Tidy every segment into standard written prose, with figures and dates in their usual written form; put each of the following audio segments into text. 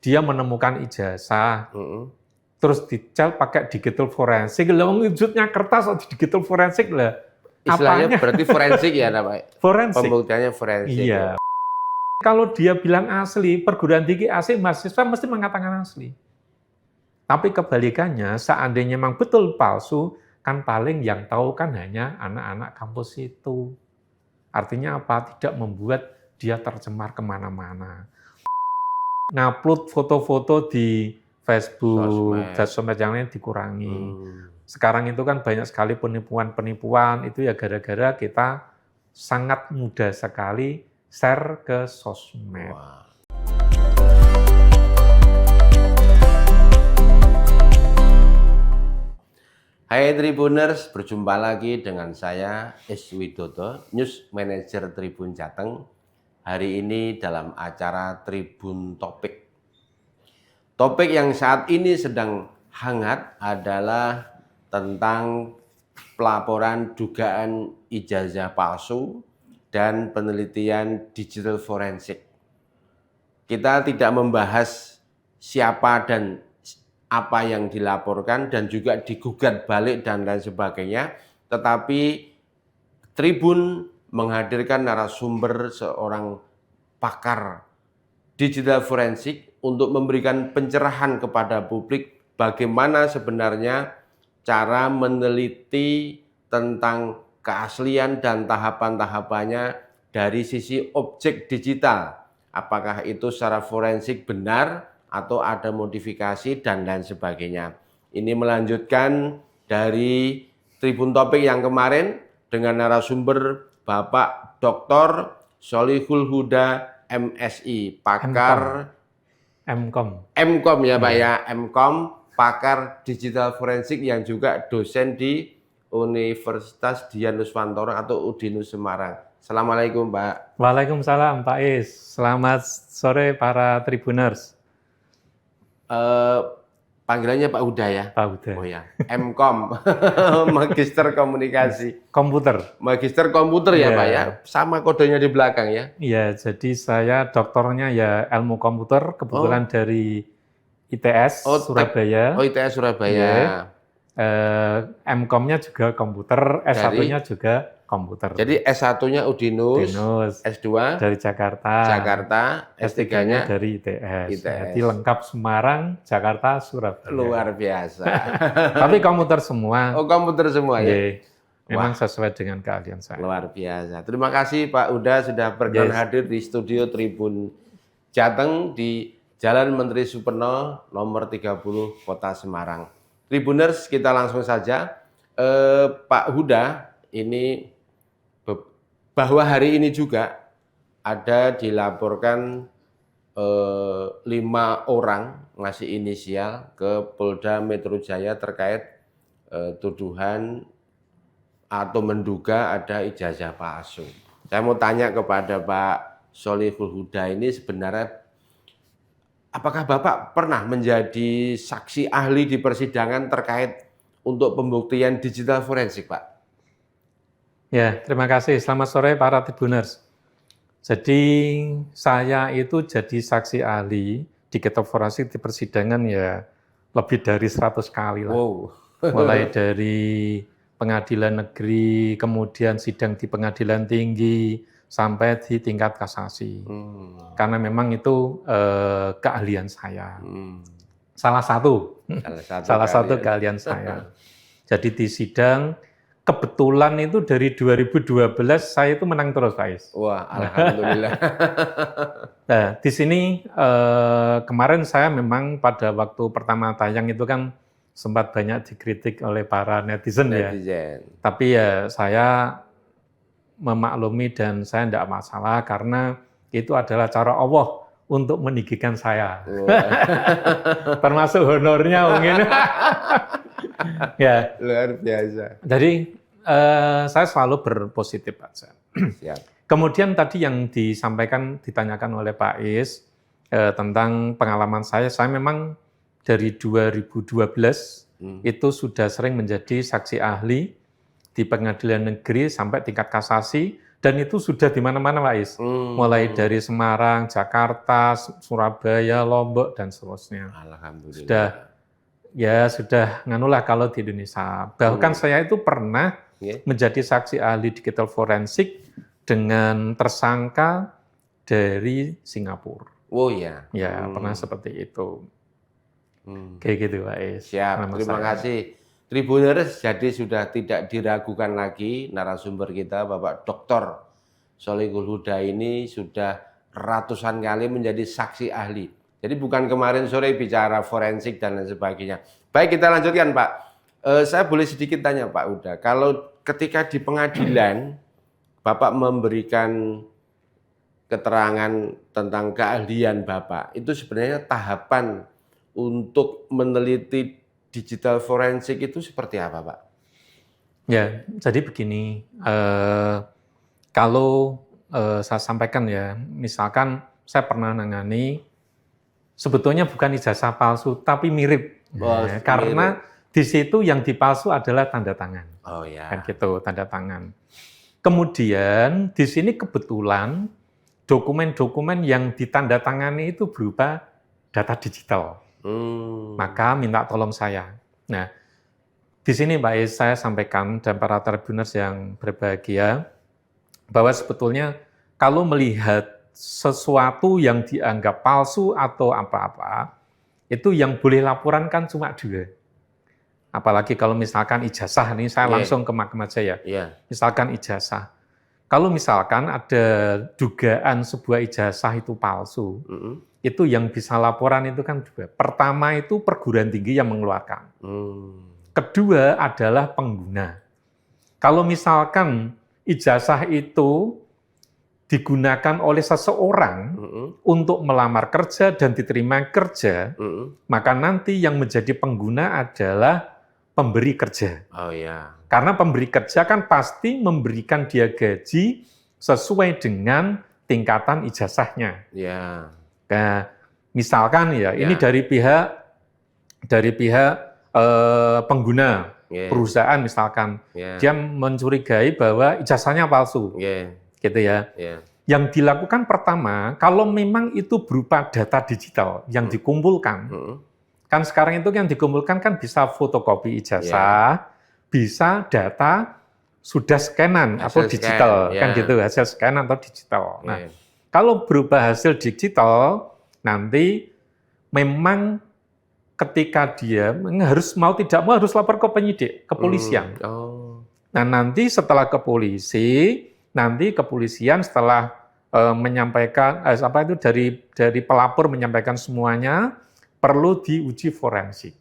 dia menemukan ijazah, terus dicel pakai digital forensik, lah wujudnya kertas atau digital forensik lah. Istilahnya berarti forensik ya, Pak? Forensik. Pembuktiannya forensik. Iya. Kalau dia bilang asli, perguruan tinggi asli, mahasiswa mesti mengatakan asli. Tapi kebalikannya, seandainya memang betul palsu, kan paling yang tahu kan hanya anak-anak kampus itu. Artinya apa? Tidak membuat dia tercemar kemana-mana. Ngupload foto-foto di Facebook, sosmed yang lain dikurangi. Sekarang itu kan banyak sekali penipuan-penipuan, itu ya gara-gara kita sangat mudah sekali share ke sosmed. Wow. Hai Tribuners, berjumpa lagi dengan saya S. Widodo, News Manager Tribun Jateng. Hari ini dalam acara Tribun Topik. Topik yang saat ini sedang hangat adalah tentang pelaporan dugaan ijazah palsu dan penelitian digital forensik. Kita tidak membahas siapa dan apa yang dilaporkan dan juga digugat balik dan lain sebagainya, tetapi Tribun menghadirkan narasumber seorang pakar digital forensik untuk memberikan pencerahan kepada publik bagaimana sebenarnya cara meneliti tentang keaslian dan tahapan-tahapannya dari sisi objek digital. Apakah itu secara forensik benar atau ada modifikasi dan lain sebagainya. Ini melanjutkan dari Tribun Topik yang kemarin dengan narasumber Bapak Dr. Sholihul Huda MSI, pakar MCom ya Pak ya, MCom, pakar digital forensik yang juga dosen di Universitas Dian Nuswantoro atau UDINUS Semarang. Assalamualaikum Pak. Waalaikumsalam Pak Is. Selamat sore para Tribuners. Panggilannya Pak Huda ya? Pak Huda. Oh ya, MCom, Magister Komunikasi. Komputer. Magister komputer ya Pak ya? Sama kodenya di belakang ya? Iya, jadi saya doktornya ya ilmu komputer, kebetulan dari ITS Surabaya. ITS Surabaya. MCom-nya juga komputer, S1-nya juga komputer. Jadi S1-nya UDINUS, S2 dari Jakarta, S3-nya dari ITS. Jadi lengkap Semarang, Jakarta, Surabaya. Luar biasa. Tapi komputer semua. Oh, komputer semua ya? Memang sesuai dengan keahlian saya. Luar biasa. Terima kasih Pak Huda sudah berkenan hadir di studio Tribun Jateng di Jalan Menteri Superno nomor 30 Kota Semarang. Tribuners, kita langsung saja. Pak Huda, ini bahwa hari ini juga ada dilaporkan 5 orang ngasih inisial ke Polda Metro Jaya terkait tuduhan atau menduga ada ijazah palsu. Saya mau tanya kepada Pak Sholihul Huda ini sebenarnya apakah Bapak pernah menjadi saksi ahli di persidangan terkait untuk pembuktian digital forensik, Pak? Ya, terima kasih. Selamat sore para Tribuners. Jadi saya itu jadi saksi ahli digital forensik di persidangan ya lebih dari 100 kali lah. Wow. Mulai dari pengadilan negeri, kemudian sidang di pengadilan tinggi, sampai di tingkat kasasi. Karena memang itu keahlian saya. Salah satu keahlian saya. Jadi di sidang, kebetulan itu dari 2012 saya itu menang terus, Pak Is. Wah, alhamdulillah. Nah, di sini kemarin saya memang pada waktu pertama tayang itu kan sempat banyak dikritik oleh para netizen. Ya. Tapi ya saya memaklumi dan saya tidak masalah karena itu adalah cara Allah untuk meninggikan saya. Termasuk honornya mungkin. Ya. Luar biasa. Jadi saya selalu berpositif aja. Siap. Kemudian tadi yang ditanyakan oleh Pak Is tentang pengalaman saya memang dari 2012 itu sudah sering menjadi saksi ahli di pengadilan negeri sampai tingkat kasasi Dan itu sudah di mana-mana, Pak Is. Mulai dari Semarang, Jakarta, Surabaya, Lombok, dan seterusnya. Alhamdulillah. Sudah nganulah kalau di Indonesia. Bahkan saya itu pernah menjadi saksi ahli digital forensik dengan tersangka dari Singapura. Oh ya. Ya, pernah seperti itu. Kayak gitu, Pak Is. Siap, terima kasih. Tribuners, jadi sudah tidak diragukan lagi narasumber kita, Bapak Dr. Sholihul Huda ini sudah ratusan kali menjadi saksi ahli. Jadi bukan kemarin sore bicara forensik dan lain sebagainya. Baik, kita lanjutkan, Pak. Saya boleh sedikit tanya, Pak Huda. Kalau ketika di pengadilan, Bapak memberikan keterangan tentang keahlian Bapak, itu sebenarnya tahapan untuk meneliti digital forensik itu seperti apa, Pak? Ya, jadi begini, kalau saya sampaikan ya, misalkan saya pernah nangani, sebetulnya bukan ijazah palsu, tapi mirip. Karena di situ yang dipalsu adalah tanda tangan. Oh ya. Kan gitu, tanda tangan. Kemudian di sini kebetulan dokumen-dokumen yang ditandatangani itu berupa data digital. Maka minta tolong saya. Nah, di sini Pak Is, saya sampaikan dan para tribuners yang berbahagia bahwa sebetulnya kalau melihat sesuatu yang dianggap palsu atau apa-apa, itu yang boleh laporan kan cuma 2. Apalagi kalau misalkan ijazah, ini saya langsung ke mahkamah aja ya. Misalkan ijazah. Kalau misalkan ada dugaan sebuah ijazah itu palsu, itu yang bisa laporan itu kan 2. Pertama itu perguruan tinggi yang mengeluarkan. Kedua adalah pengguna. Kalau misalkan ijazah itu digunakan oleh seseorang untuk melamar kerja dan diterima kerja, maka nanti yang menjadi pengguna adalah pemberi kerja. Oh ya. Karena pemberi kerja kan pasti memberikan dia gaji sesuai dengan tingkatan ijazahnya. Ya. Nah, misalkan ini dari pihak pengguna perusahaan misalkan dia mencurigai bahwa ijazahnya palsu, gitu ya. Yang dilakukan pertama, kalau memang itu berupa data digital yang dikumpulkan, kan sekarang itu yang dikumpulkan kan bisa fotokopi ijazah, bisa data sudah scanan atau digital, kan gitu, hasil scan atau digital. Nah, kalau berubah hasil digital, nanti memang ketika dia harus mau tidak mau harus lapor ke penyidik, kepolisian. Nah, nanti setelah ke polisi, nanti kepolisian setelah menyampaikan dari pelapor menyampaikan semuanya perlu diuji forensik.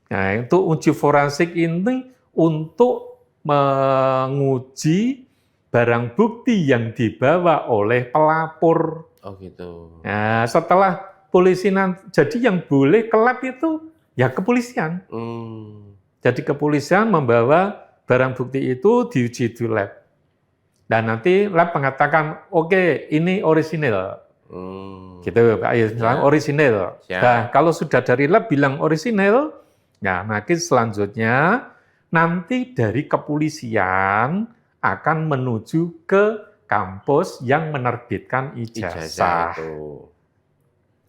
Nah, itu uji forensik ini untuk menguji barang bukti yang dibawa oleh pelapor. Oh gitu. Nah, setelah polisi jadi yang boleh ke lab itu ya kepolisian. Jadi kepolisian membawa barang bukti itu diuji di lab. Dan nanti lab mengatakan, oke, ini orisinil. Gitu Pak, misalnya orisinil. Nah, kalau sudah dari lab bilang orisinil, nah nanti selanjutnya nanti dari kepolisian akan menuju ke kampus yang menerbitkan ijazah.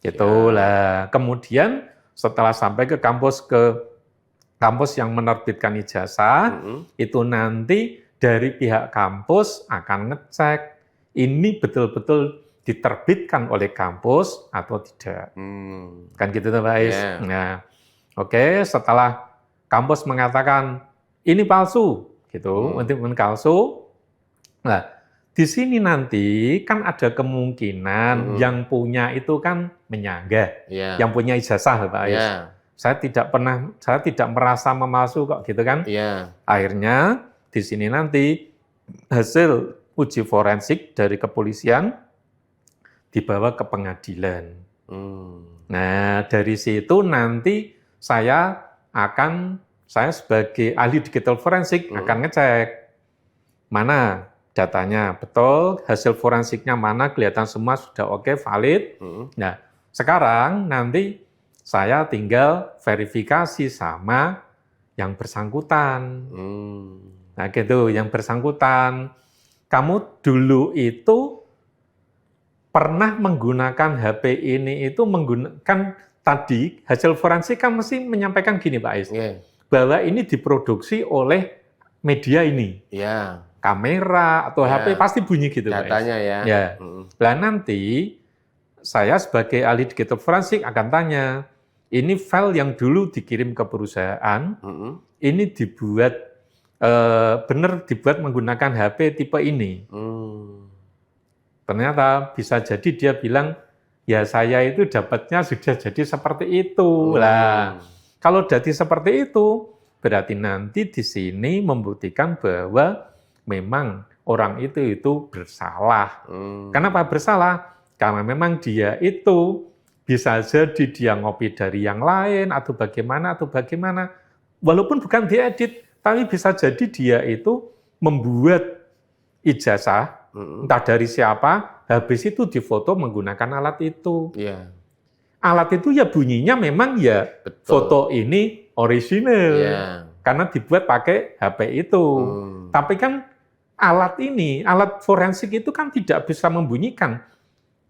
Itulah. Kemudian setelah sampai ke kampus yang menerbitkan ijazah, itu nanti dari pihak kampus akan ngecek ini betul-betul diterbitkan oleh kampus atau tidak. Kan gitu Pak Is. Nah, oke, setelah kampus mengatakan ini palsu, gitu, untuk palsu. Nah, di sini nanti kan ada kemungkinan yang punya itu kan menyanggah, yang punya ijazah, Pak Is. Saya tidak merasa memalsu kok, gitu kan? Akhirnya di sini nanti hasil uji forensik dari kepolisian dibawa ke pengadilan. Nah, dari situ nanti saya sebagai ahli digital forensik akan ngecek mana datanya betul, hasil forensiknya mana, kelihatan semua sudah oke, valid. Nah, sekarang nanti saya tinggal verifikasi sama yang bersangkutan. Nah, gitu, yang bersangkutan. kamu dulu itu pernah menggunakan HP ini itu menggunakan tadi hasil forensik kan mesti menyampaikan gini Pak Ais, bahwa ini diproduksi oleh media ini, kamera atau HP pasti bunyi gitu Pak Ais. Datanya ya. Nah nanti saya sebagai ahli digital forensik akan tanya, ini file yang dulu dikirim ke perusahaan, ini dibuat benar dibuat menggunakan HP tipe ini. Ternyata bisa jadi dia bilang, ya saya itu dapatnya sudah jadi seperti itu. Lah, kalau jadi seperti itu, berarti nanti di sini membuktikan bahwa memang orang itu bersalah. Kenapa bersalah? Karena memang dia itu bisa jadi dia ngopi dari yang lain atau bagaimana. Walaupun bukan diedit, tapi bisa jadi dia itu membuat ijazah, entah dari siapa, habis itu difoto menggunakan alat itu. Alat itu ya bunyinya memang ya foto ini orisinal, karena dibuat pakai HP itu. Tapi kan alat ini, alat forensik itu kan tidak bisa membunyikan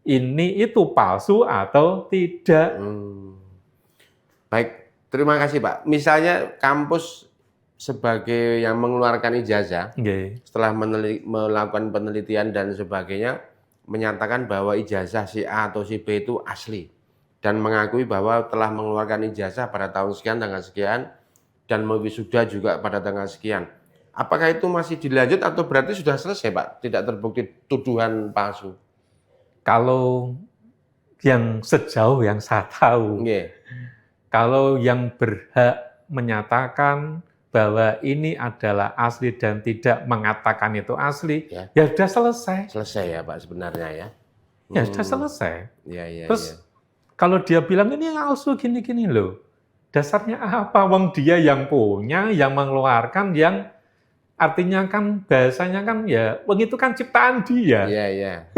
ini itu palsu atau tidak. Baik, terima kasih Pak. Misalnya kampus sebagai yang mengeluarkan ijazah, setelah melakukan penelitian dan sebagainya, menyatakan bahwa ijazah si A atau si B itu asli, dan mengakui bahwa telah mengeluarkan ijazah pada tahun sekian, tanggal sekian, dan wisuda juga pada tanggal sekian. Apakah itu masih dilanjut atau berarti sudah selesai Pak? Tidak terbukti tuduhan palsu? Kalau yang sejauh yang saya tahu, kalau yang berhak menyatakan bahwa ini adalah asli dan tidak mengatakan itu asli, ya sudah selesai. Selesai ya Pak sebenarnya ya? Ya sudah selesai. Terus kalau dia bilang ini palsu gini-gini loh, dasarnya apa? Wong dia yang punya, yang mengeluarkan, yang artinya kan bahasanya kan ya, wong itu kan ciptaan dia.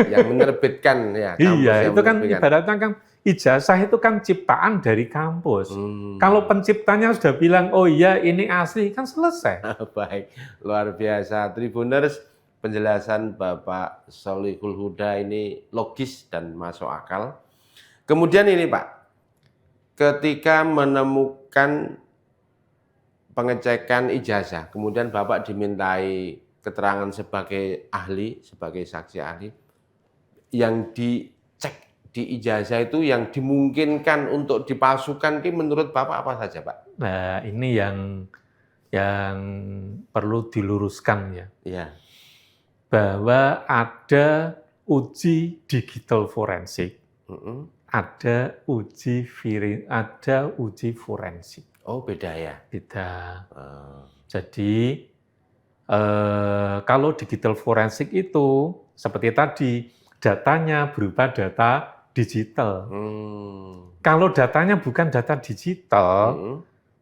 Yang menerbitkan ya. Iya, itu kan ibaratnya kan ijazah itu kan ciptaan dari kampus. Kalau penciptanya sudah bilang, oh iya ini asli, kan selesai. Baik, luar biasa. Tribuners, penjelasan Bapak Sholihul Huda ini logis dan masuk akal. Kemudian ini Pak, ketika menemukan pengecekan ijazah, kemudian Bapak dimintai keterangan sebagai ahli, sebagai saksi ahli, yang dicek di ijazah itu yang dimungkinkan untuk dipalsukan ini menurut Bapak apa saja Pak? Nah ini yang perlu diluruskan ya. Bahwa ada uji digital forensik, ada uji forensik. Oh beda ya? Beda. Jadi kalau digital forensik itu seperti tadi, datanya berupa data digital. Kalau datanya bukan data digital,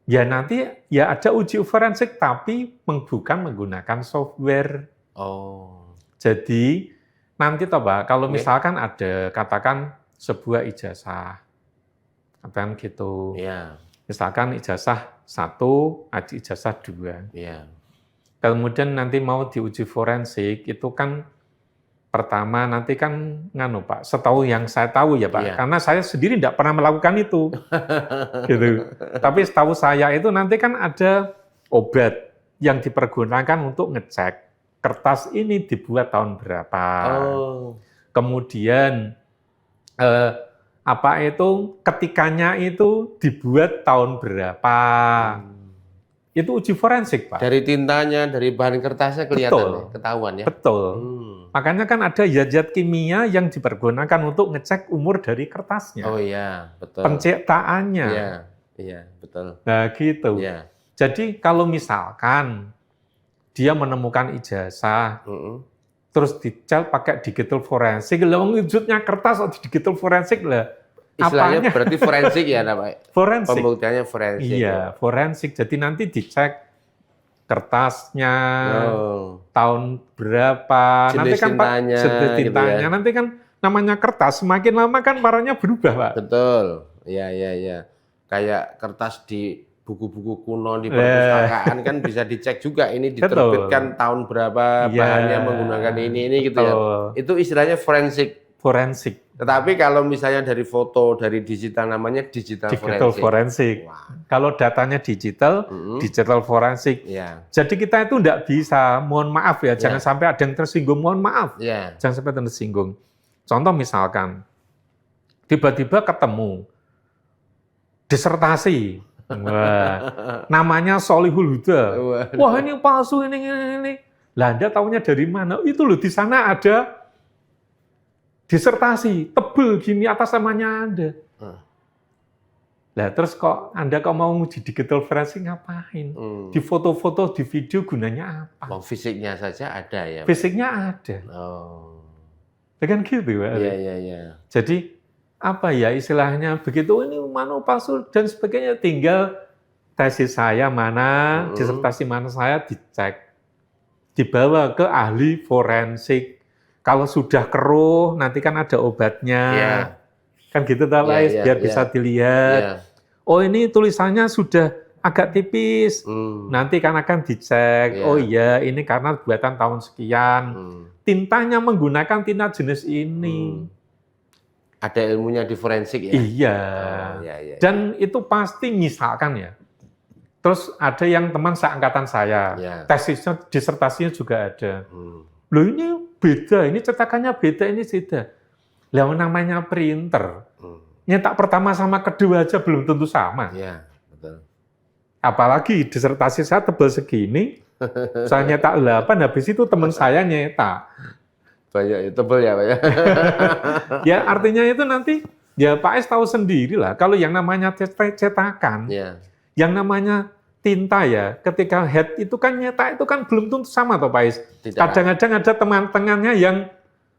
ya nanti ya ada uji forensik tapi bukan menggunakan software. Jadi nanti toh Pak, kalau misalkan ada katakan sebuah ijazah, katakan gitu. Misalkan ijazah 1, ijazah 2. Kemudian nanti mau diuji forensik itu kan pertama nanti kan Pak, setahu yang saya tahu ya Pak, karena saya sendiri tidak pernah melakukan itu. Gitu. Tapi setahu saya itu nanti kan ada obat yang dipergunakan untuk ngecek kertas ini dibuat tahun berapa. Kemudian ketikanya itu dibuat tahun berapa. Itu uji forensik, Pak. Dari tintanya, dari bahan kertasnya kelihatan, ketahuan ya? Betul. Makanya kan ada zat kimia yang dipergunakan untuk ngecek umur dari kertasnya. Oh iya, betul. Penciptaannya. Iya, betul. Nah gitu. Jadi kalau misalkan dia menemukan ijazah, terus dicel pakai digital forensik, lah wujudnya kertas atau digital forensik lah. Istilahnya berarti forensik ya, Pak? Forensik. Pembuktiannya forensik. Iya, forensik. Jadi nanti dicek kertasnya, tahun berapa, jenis tintanya, tintanya. Nanti kan namanya kertas, semakin lama kan warnanya berubah, Pak. Betul. Iya. Kayak kertas di buku-buku kuno di perpustakaan kan bisa dicek juga ini diterbitkan tahun berapa, bahannya menggunakan ini gitu ya. Itu istilahnya forensik. Forensik. Tetapi kalau misalnya dari foto, dari digital namanya digital forensik. Kalau datanya digital, digital forensik. Jadi kita itu enggak bisa, mohon maaf ya, jangan sampai ada yang tersinggung, mohon maaf. Jangan sampai tersinggung. Contoh misalkan, tiba-tiba ketemu disertasi. Wah, namanya Sholihul Huda. Wah, ini palsu ini. Lah Anda tahunya dari mana? Itu loh di sana ada disertasi tebel gini atas namanya Anda. Lah terus kok Anda mau uji digital forensik ngapain? Di foto-foto, di video gunanya apa? Fisiknya saja ada ya. Fisiknya ada. Dengan gitu, Pak. Iya. Jadi apa ya istilahnya begitu ini manu palsu dan sebagainya, tinggal tesis saya mana, disertasi mana saya dicek, dibawa ke ahli forensik. Kalau sudah keruh nanti kan ada obatnya, kan gitu Pak Ais, biar bisa dilihat. Oh ini tulisannya sudah agak tipis, nanti kan akan dicek. Oh iya ini karena buatan tahun sekian, tintanya menggunakan tinta jenis ini. Ada ilmunya di forensik ya? Iya. Dan itu pasti misalkan ya. Terus ada yang teman seangkatan saya, tesisnya, disertasinya juga ada. Loh ini beda, ini cetakannya beda, ini beda. Lah namanya printer. Nyetak pertama sama kedua aja belum tentu sama. Iya, betul. Apalagi disertasi saya tebal segini, saya nyetak 8, habis itu teman saya nyetak. Banyak tebel ya Pak ya. Ya artinya itu nanti ya Pak Ais tahu sendiri lah kalau yang namanya cetakan, yang namanya tinta ya, ketika head itu kan nyetak itu kan belum tentu sama toh Pak Ais. Kadang-kadang ada teman-temannya yang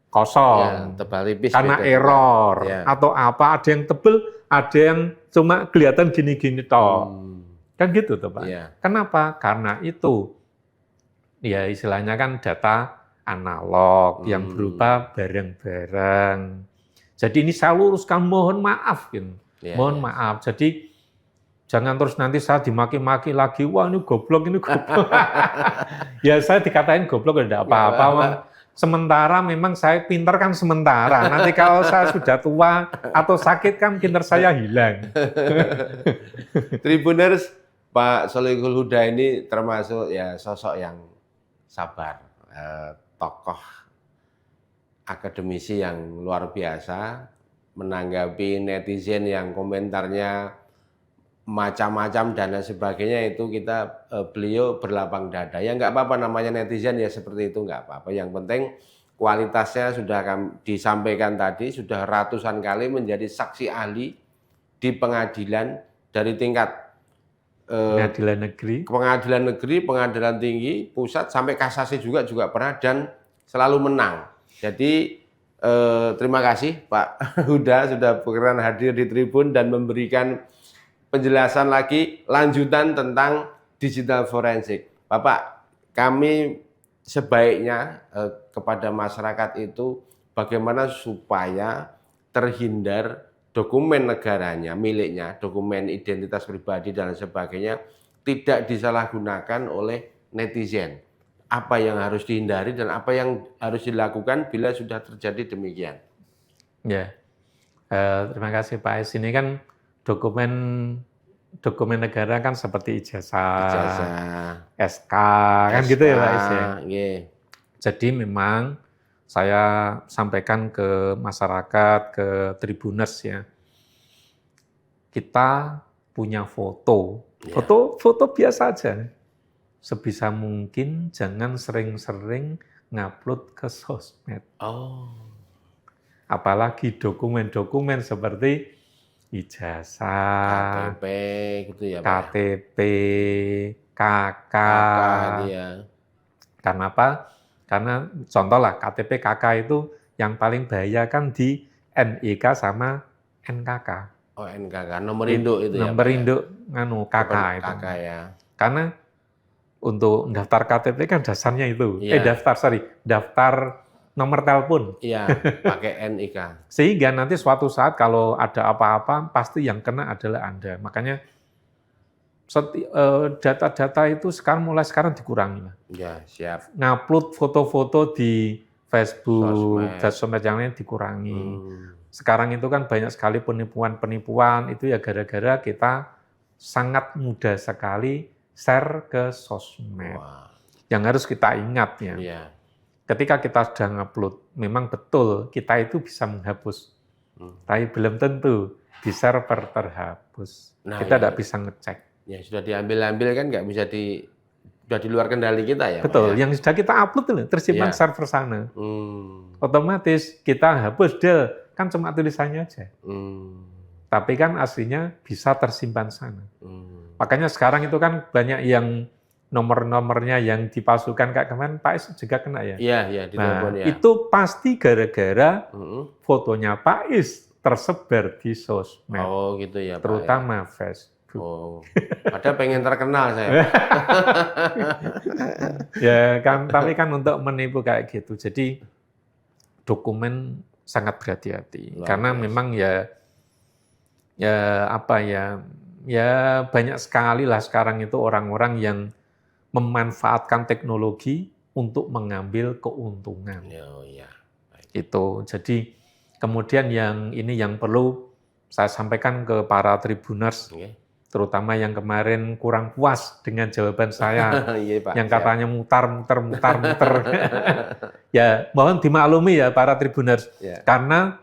kosong, tebal tipis karena error atau apa, ada yang tebel, ada yang cuma kelihatan gini-gini toh. Kan gitu toh Pak. Kenapa? Karena itu ya istilahnya kan data analog yang berupa barang-barang. Jadi ini saya luruskan, mohon maaf, gitu. Mohon maaf. Jadi jangan terus nanti saya dimaki-maki lagi, wah ini goblok, ini goblok. Ya saya dikatain goblok tidak apa-apa. Sementara memang saya pintar kan sementara. Nanti kalau saya sudah tua atau sakit kan pintar saya hilang. Tribuners, Pak Sholihul Huda ini termasuk ya sosok yang sabar. Tokoh akademisi yang luar biasa, menanggapi netizen yang komentarnya macam-macam dan lain sebagainya, itu kita beliau berlapang dada. Ya nggak apa-apa, namanya netizen ya seperti itu, nggak apa-apa. Yang penting kualitasnya sudah disampaikan tadi, sudah ratusan kali menjadi saksi ahli di pengadilan dari tingkat pengadilan negeri, pengadilan tinggi, pusat, sampai kasasi juga pernah dan selalu menang. Jadi terima kasih Pak Huda sudah berkenan hadir di Tribun dan memberikan penjelasan lagi lanjutan tentang digital forensik. Bapak, kami sebaiknya kepada masyarakat itu bagaimana supaya terhindar dokumen negaranya, miliknya, dokumen identitas pribadi dan sebagainya tidak disalahgunakan oleh netizen. Apa yang harus dihindari dan apa yang harus dilakukan bila sudah terjadi demikian? Ya, terima kasih Pak Ais. Ini kan dokumen negara kan seperti ijazah, SK, kan gitu ya Pak Ais ya. Jadi memang saya sampaikan ke masyarakat, ke Tribuners ya, kita punya foto biasa aja. Sebisa mungkin jangan sering-sering ngupload ke sosmed. Apalagi dokumen-dokumen seperti ijazah, KTP gitu ya Pak. KTP, KK. Karena apa? Karena contoh lah KTP KK itu yang paling bahaya kan di NIK sama NKK. Oh NKK, nomor induk itu ya. Nomor induk KK itu. KK ya. Karena untuk daftar KTP kan dasarnya itu. Daftar nomor telepon. Iya, pakai NIK. Sehingga nanti suatu saat kalau ada apa-apa pasti yang kena adalah Anda. Makanya data-data itu mulai sekarang dikurangi lah. Ya, siap. Ngupload foto-foto di Facebook, Sosmed. sosmed yang lain dikurangi. Sekarang itu kan banyak sekali penipuan-penipuan, itu ya gara-gara kita sangat mudah sekali share ke sosmed. Wah. Yang harus kita ingat ya, Iya. ketika kita sudah ngupload, memang betul kita itu bisa menghapus. Tapi belum tentu di server terhapus. Nah, Kita iya. tidak bisa ngecek. Ya sudah diambil-ambil kan nggak bisa sudah di luar kendali kita ya. Betul, Pak, ya? yang sudah kita upload itu tersimpan Iya. server sana. Otomatis kita hapus del, kan cuma tulisannya aja. Tapi kan aslinya bisa tersimpan sana. Makanya sekarang itu kan banyak yang nomor-nomornya yang dipalsukan kayak kemarin Pak Is juga kena ya. Iya, iya di telepon ya. Itu pasti gara-gara fotonya Pak Is tersebar di sosmed. Oh gitu ya Pak. Terutama Facebook. Oh, padahal pengen terkenal saya. Ya kan, tapi kan untuk menipu kayak gitu. Jadi dokumen sangat berhati-hati. Karena memang ya banyak sekali lah sekarang itu orang-orang yang memanfaatkan teknologi untuk mengambil keuntungan. Oh, ya. Itu. Jadi kemudian yang perlu saya sampaikan ke para Tribuners, terutama yang kemarin kurang puas dengan jawaban saya, Iya, Pak. yang katanya mutar. Ya, mohon dimaklumi ya para Tribuners, karena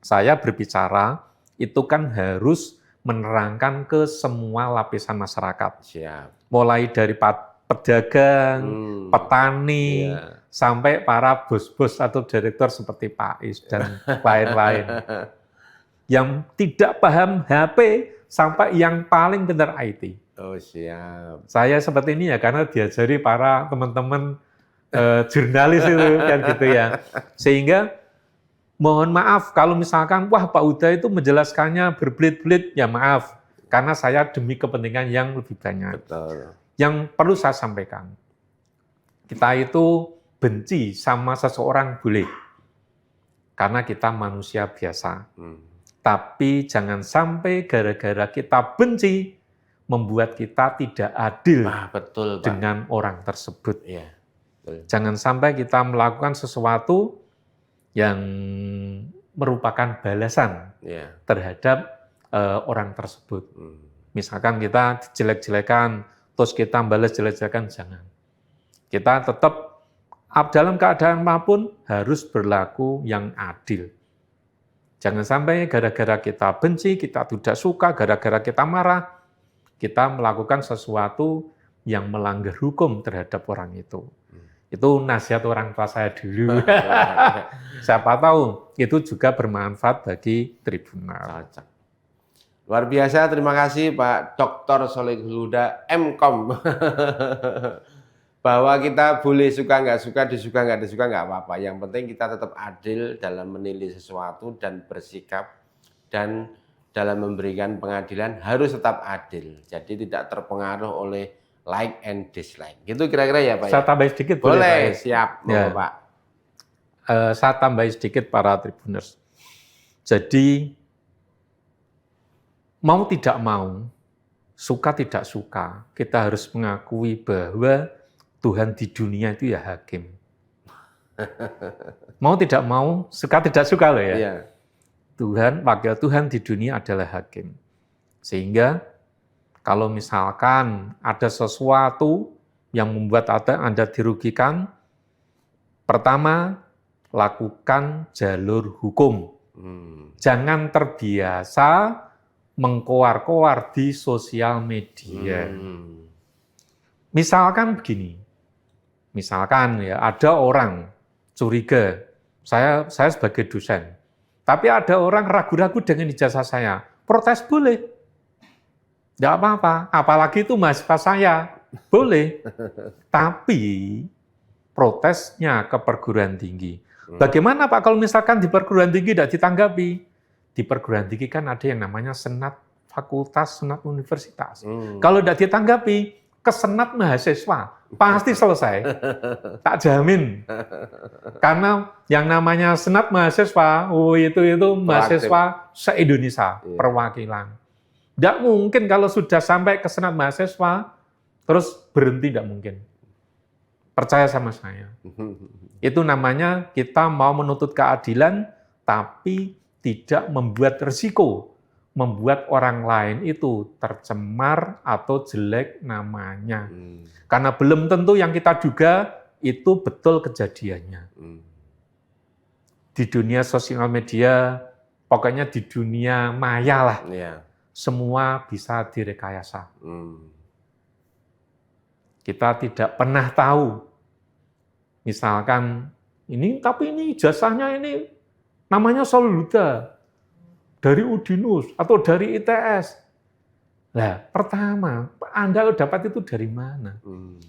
saya berbicara itu kan harus menerangkan ke semua lapisan masyarakat. Siap. Mulai dari pedagang, petani, sampai para bos-bos atau direktur seperti Pak Is dan lain-lain. Yang tidak paham HP, sampai yang paling benar IT. Oh, siap. Saya seperti ini ya, karena diajari para teman-teman jurnalis itu, kan gitu ya. Sehingga mohon maaf kalau misalkan, wah Pak Huda itu menjelaskannya berbelit-belit, ya maaf. Karena saya demi kepentingan yang lebih banyak. Betul. Yang perlu saya sampaikan, kita itu benci sama seseorang boleh, karena kita manusia biasa. Tapi jangan sampai gara-gara kita benci, membuat kita tidak adil betul, Pak. dengan orang tersebut. Iya, betul. Jangan sampai kita melakukan sesuatu yang merupakan balasan terhadap orang tersebut. Misalkan kita jelek-jelekan, terus kita balas jelek-jelekan, jangan. Kita tetap dalam keadaan apapun harus berlaku yang adil. Jangan sampai gara-gara kita benci, kita tidak suka, gara-gara kita marah, kita melakukan sesuatu yang melanggar hukum terhadap orang itu. Itu nasihat orang tua saya dulu. Siapa tahu itu juga bermanfaat bagi Tribunal. Luar biasa, terima kasih Pak Dr. Solehul Huda, MKom. Bahwa kita boleh suka nggak suka, disuka nggak disuka nggak apa-apa. Yang penting kita tetap adil dalam menilai sesuatu dan bersikap, dan dalam memberikan pengadilan harus tetap adil. Jadi tidak terpengaruh oleh like and dislike. Gitu kira-kira ya Pak? Saya tambah sedikit boleh Pak? Siap, ya. Pak. Saya tambah sedikit para Tribuners. Jadi mau tidak mau, suka tidak suka, kita harus mengakui bahwa Tuhan di dunia itu ya hakim. Mau tidak mau, suka tidak suka loh ya. Iya. Wakil Tuhan di dunia adalah hakim. Sehingga kalau misalkan ada sesuatu yang membuat Anda dirugikan, pertama, lakukan jalur hukum. Jangan terbiasa mengkoar-koar di sosial media. Misalkan begini, misalkan ya ada orang curiga, saya sebagai dosen, tapi ada orang ragu-ragu dengan ijazah saya, protes boleh, tidak apa-apa, apalagi itu mahasiswa saya, boleh, tapi protesnya ke perguruan tinggi. Bagaimana Pak kalau misalkan di perguruan tinggi tidak ditanggapi? Di perguruan tinggi kan ada yang namanya senat fakultas, senat universitas. Kalau tidak ditanggapi, ke senat mahasiswa, pasti selesai. Tak jamin. Karena yang namanya senat mahasiswa, itu mahasiswa se-Indonesia, perwakilan. Tidak mungkin kalau sudah sampai ke Senat Mahasiswa, terus berhenti, tidak mungkin. Percaya sama saya. Itu namanya kita mau menuntut keadilan, tapi tidak membuat risiko, membuat orang lain itu tercemar atau jelek namanya. Karena belum tentu yang kita duga itu betul kejadiannya. Di dunia sosial media, pokoknya di dunia maya lah, semua bisa direkayasa. Kita tidak pernah tahu. Misalkan tapi ini ijazahnya ini namanya Soluda dari Udinus atau dari ITS. Nah, pertama, Anda dapat itu dari mana?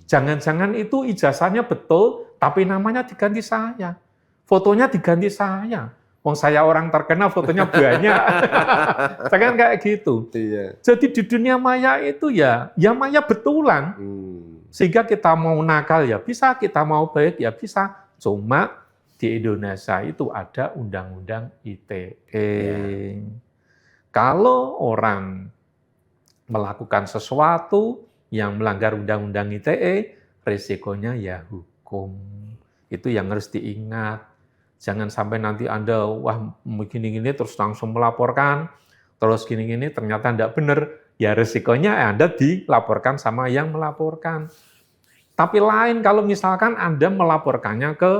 Jangan-jangan itu ijazahnya betul, tapi namanya diganti saya. Fotonya diganti saya. Wong saya orang terkenal, fotonya banyak. Jangan kayak gitu. Iya. Jadi di dunia maya itu ya maya betulan. Sehingga kita mau nakal ya bisa, kita mau baik ya bisa. Cuma di Indonesia itu ada undang-undang ITE. Kalau orang melakukan sesuatu yang melanggar undang-undang ITE, resikonya ya hukum. Itu yang harus diingat. Jangan sampai nanti Anda, wah gini-gini terus langsung melaporkan, terus gini-gini ternyata tidak benar, ya resikonya Anda dilaporkan sama yang melaporkan. Tapi lain kalau misalkan Anda melaporkannya ke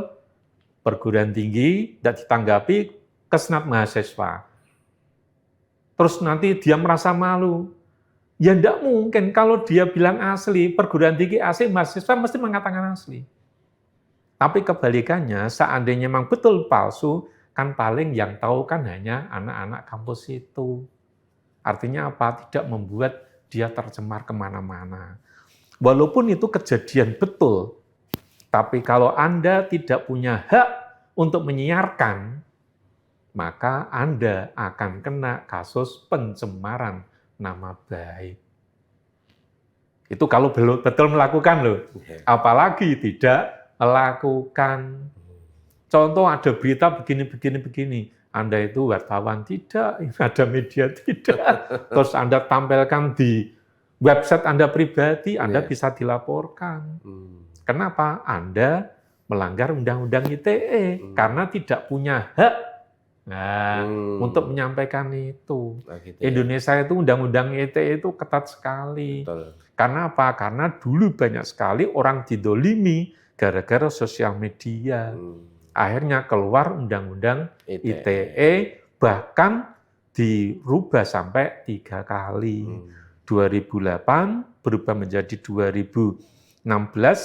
perguruan tinggi, tidak ditanggapi ke Senat Mahasiswa. Terus nanti dia merasa malu. Ya tidak mungkin kalau dia bilang asli, perguruan tinggi asli, mahasiswa mesti mengatakan asli. Tapi kebalikannya, seandainya memang betul palsu, kan paling yang tahu kan hanya anak-anak kampus itu. Artinya apa? Tidak membuat dia tercemar kemana-mana. Walaupun itu kejadian betul, tapi kalau Anda tidak punya hak untuk menyiarkan, maka Anda akan kena kasus pencemaran nama baik. Itu kalau betul melakukan loh. Apalagi tidak melakukan. Contoh ada berita begini. Anda itu wartawan tidak, ada media tidak. Terus Anda tampilkan di website Anda pribadi, Anda bisa dilaporkan. Kenapa? Anda melanggar undang-undang ITE karena tidak punya hak untuk menyampaikan itu. Gitu ya. Indonesia itu undang-undang ITE itu ketat sekali. Betul. Karena apa? Karena dulu banyak sekali orang didolimi gara-gara sosial media. Akhirnya keluar undang-undang ITE, bahkan dirubah sampai 3 kali. 2008 berubah menjadi 2016,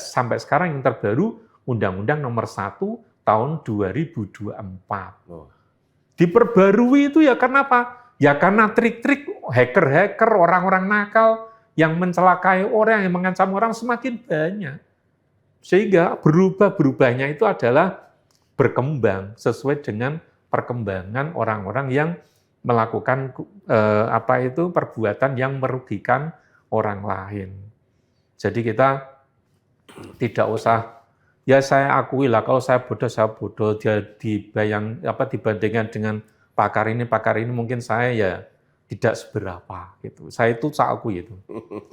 sampai sekarang yang terbaru Undang-Undang Nomor 1 tahun 2024. Diperbarui itu ya karena apa? Ya karena trik-trik hacker-hacker, orang-orang nakal yang mencelakai orang, yang mengancam orang semakin banyak. Sehingga berubahnya itu adalah berkembang sesuai dengan perkembangan orang-orang yang melakukan perbuatan yang merugikan orang lain. Jadi kita tidak usah, ya saya akui lah kalau saya bodoh dia dibandingkan dengan pakar ini mungkin saya ya tidak seberapa gitu. Saya itu saya akui itu.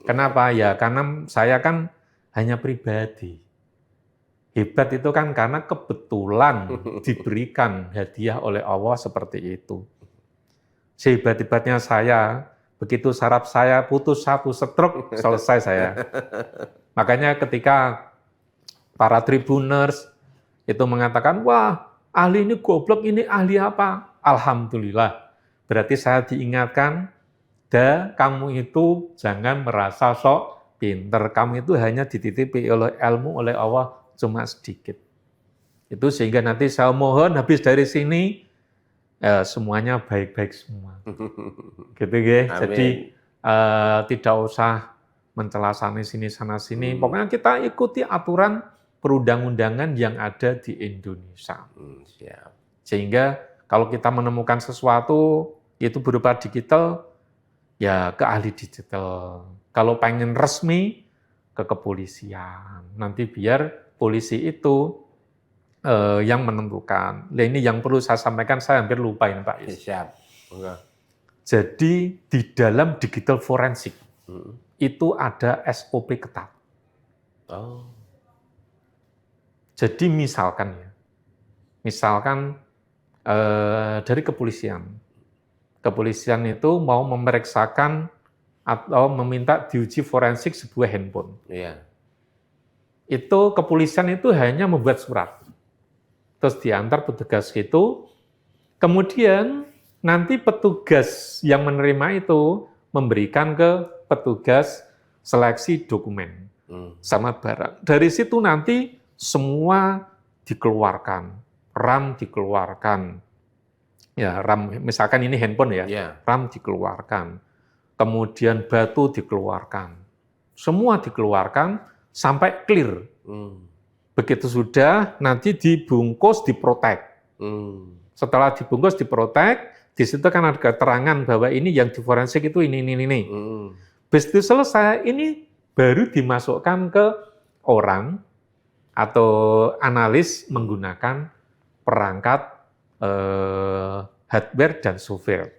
Kenapa? Ya karena saya kan hanya pribadi. Hebat itu kan karena kebetulan diberikan hadiah oleh Allah seperti itu. Sehebat-hebatnya saya, begitu saraf saya putus satu stroke, selesai saya. Makanya ketika para tribuners itu mengatakan, wah ahli ini goblok, ini ahli apa? Alhamdulillah, berarti saya diingatkan, kamu itu jangan merasa sok pinter, kamu itu hanya dititipi oleh ilmu oleh Allah cuma sedikit. Itu sehingga nanti saya mohon habis dari sini, semuanya baik-baik semua. Gitu ya. Jadi tidak usah mencela sana sini sana sini. Pokoknya kita ikuti aturan perundang-undangan yang ada di Indonesia. Sehingga kalau kita menemukan sesuatu itu berupa digital, ya ke ahli digital. Kalau pengen resmi ke kepolisian. Nanti biar polisi itu yang menentukan. Nah, ini yang perlu saya sampaikan, saya hampir lupa ini Pak Is. Siap. Jadi di dalam digital forensik itu ada SOP ketat. Oh. Jadi misalkan dari kepolisian itu mau memeriksakan atau meminta diuji forensik sebuah handphone. Iya. Itu kepolisian itu hanya membuat surat, terus diantar petugas itu, kemudian nanti petugas yang menerima itu memberikan ke petugas seleksi dokumen sama barang. Dari situ nanti semua dikeluarkan, RAM dikeluarkan, ya RAM misalkan ini handphone ya, RAM dikeluarkan, kemudian batu dikeluarkan, semua dikeluarkan sampai clear. Begitu sudah, nanti dibungkus, diprotek. Setelah dibungkus, diprotek, di situ kan ada keterangan bahwa ini yang diforensik itu ini. Begitu itu selesai, ini baru dimasukkan ke orang atau analis menggunakan perangkat hardware dan software.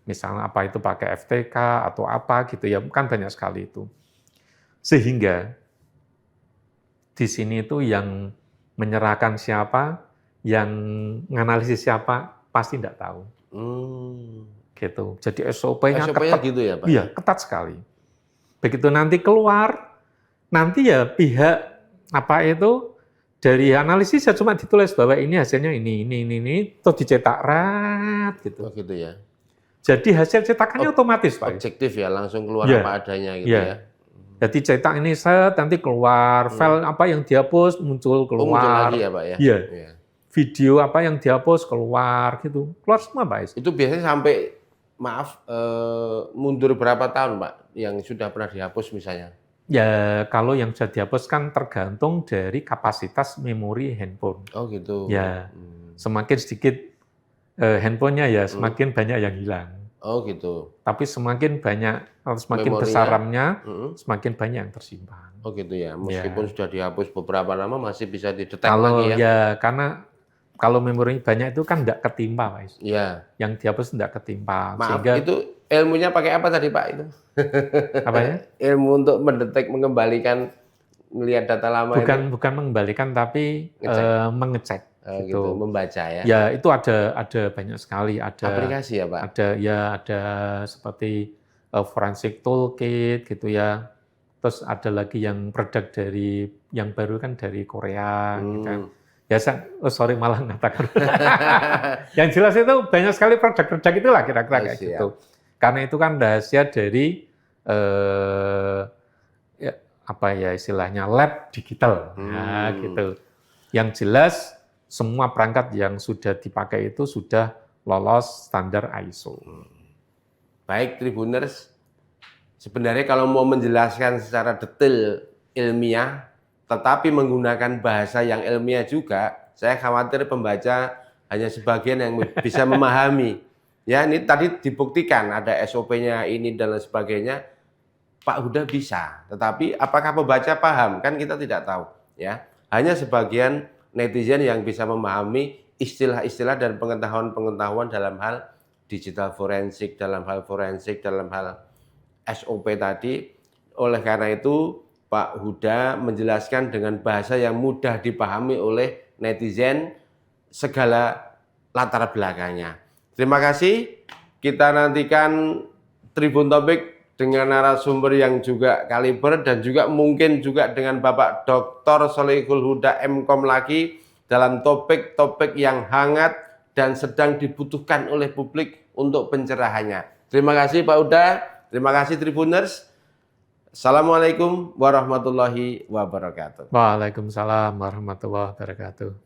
Misalnya apa itu pakai FTK atau apa gitu ya, kan banyak sekali itu. Sehingga di sini itu yang menyerahkan siapa, yang menganalisis siapa, pasti tidak tahu. Gitu. Jadi SOP-nya ketat gitu ya, Pak? Iya, ketat sekali. Begitu nanti keluar, nanti ya pihak apa itu dari analisis ya cuma ditulis bahwa ini hasilnya ini, terus dicetak rat gitu. Oh gitu ya. Jadi hasil cetakannya otomatis, Pak. Objektif ya, langsung keluar apa adanya gitu ya. Jadi cetak ini set, nanti keluar, file apa yang dihapus muncul keluar. Muncul lagi ya, Pak ya? Iya. Video apa yang dihapus keluar gitu. Keluar semua, Pak. Itu biasanya sampai, maaf, mundur berapa tahun, Pak, yang sudah pernah dihapus misalnya? Ya, kalau yang sudah dihapus kan tergantung dari kapasitas memori handphone. Oh gitu. Ya, semakin sedikit handphonenya ya semakin banyak yang hilang. Oh gitu. Tapi semakin banyak, semakin Memorinya, besar RAM-nya, semakin banyak yang tersimpan. Oh gitu ya. Meskipun sudah dihapus beberapa lama masih bisa didetek kalau lagi ya. Ya, karena kalau memori banyak itu kan tidak ketimpa, Pak. Iya. Yang dihapus tidak ketimpa. Maaf, sehingga, itu ilmunya pakai apa tadi, Pak, itu? apa ya? Ilmu untuk mendetek, mengembalikan, melihat data lama bukan, itu? Bukan mengembalikan, tapi mengecek. Gitu, membaca ya? Ya, itu ada banyak sekali. Ada aplikasi ya, Pak? Ada seperti forensic toolkit gitu ya. Terus ada lagi yang produk dari, yang baru kan dari Korea. Gitu kan. Ya, sorry malah mengatakan. Yang jelas itu banyak sekali produk-produk itulah kira-kira kayak gitu. Karena itu kan rahasia dari apa ya istilahnya lab digital. Nah, gitu. Yang jelas semua perangkat yang sudah dipakai itu sudah lolos standar ISO. Baik, Tribuners. Sebenarnya kalau mau menjelaskan secara detail ilmiah, tetapi menggunakan bahasa yang ilmiah juga, saya khawatir pembaca hanya sebagian yang bisa memahami. Ya, ini tadi dibuktikan ada SOP-nya ini dan lain sebagainya. Pak Huda bisa, tetapi apakah pembaca paham? Kan kita tidak tahu. Ya, hanya sebagian netizen yang bisa memahami istilah-istilah dan pengetahuan-pengetahuan dalam hal digital forensik, dalam hal forensik, dalam hal SOP tadi. Oleh karena itu, Pak Huda menjelaskan dengan bahasa yang mudah dipahami oleh netizen segala latar belakangnya. Terima kasih. Kita nantikan Tribun Topik dengan narasumber yang juga kaliber dan juga mungkin juga dengan Bapak Dr. Sholihul Huda MKom lagi dalam topik-topik yang hangat dan sedang dibutuhkan oleh publik untuk pencerahannya. Terima kasih Pak Huda, terima kasih Tribuners. Assalamualaikum warahmatullahi wabarakatuh. Waalaikumsalam warahmatullahi wabarakatuh.